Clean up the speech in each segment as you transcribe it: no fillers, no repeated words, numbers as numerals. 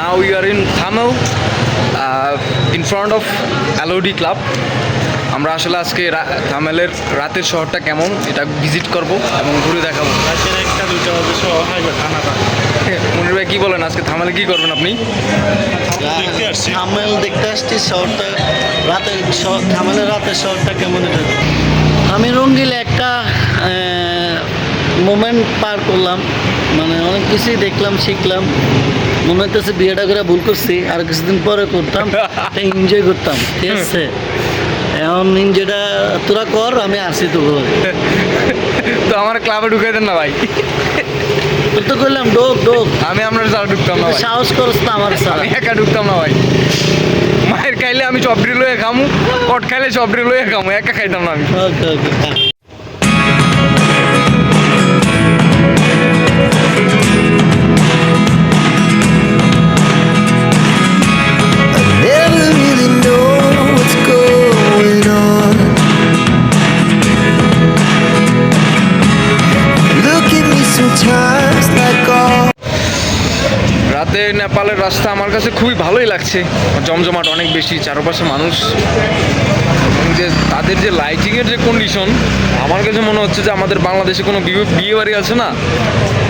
now we are in Thamel in front of LOD Club. আমরা আসলে আজকে থামেলের রাতের শহরটা কেমন এটা ভিজিট করব এবং ঘুরে দেখাবো। রাতের একটা দুটো হবে সহ হাইবে খানাটা। মনির ভাই কী বলেন, আজকে থামেলে কী করবেন আপনি? দেখতে আসছি। থামেল দেখতে আসছি শহরটা, রাতের থামেলের রাতের শহরটা কেমন এটা। আমি রঙ্গিলে একটা মোমেন্ট পার করলাম, মানে অনেক কিছুই দেখলাম শিখলাম। মনে হইতেছে বিয়েটা করে ভুল করছি, আর কিছুদিন পরে করতাম, এনজয় করতাম। ঠিক আছে, এখন এনজয়টা তোরা কর, আমি আসি তো ঘরে। তো আমার ক্লাবে ঢুকাই দেন না ভাই। তোর তো করলাম ডোক ডোক, আমি আপনার ছাড়া ঢুকতাম না ভাই। সাহস করস না আমার সাথে। আমি একা ঢুকতাম না ভাই। মায়ের খাইলে আমি চবড়ি লয়ে খামু, কট খাইলে চবড়ি লয়ে খামু, একা খাইতাম না আমি। ওকে ওকে। Never really know what's going on. Look at me sometimes like all. রাতে নেপালের রাস্তা আমার কাছে খুবই ভালোই লাগছে, জমজমাট অনেক বেশি, চারপাশে মানুষ এবং যে তাদের যে লাইটিংয়ের যে কন্ডিশন, আমার কাছে মনে হচ্ছে যে আমাদের বাংলাদেশে কোনো বিয়ে বাড়ি আছে না,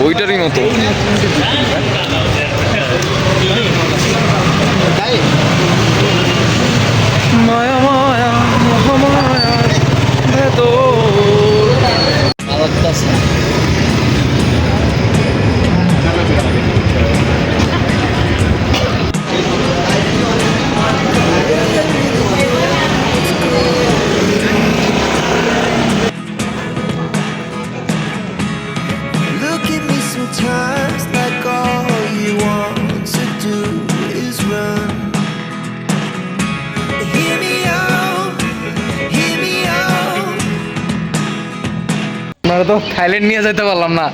ওইটারই মতো। মায়া মায়া মহামায়ার ভেতর। ভালো লাগতেছে। Look at me sometimes like all you want to do is run. Hear me out, hear me out. আপনারা তো থাইল্যান্ড নিয়ে যেতে পারলাম না,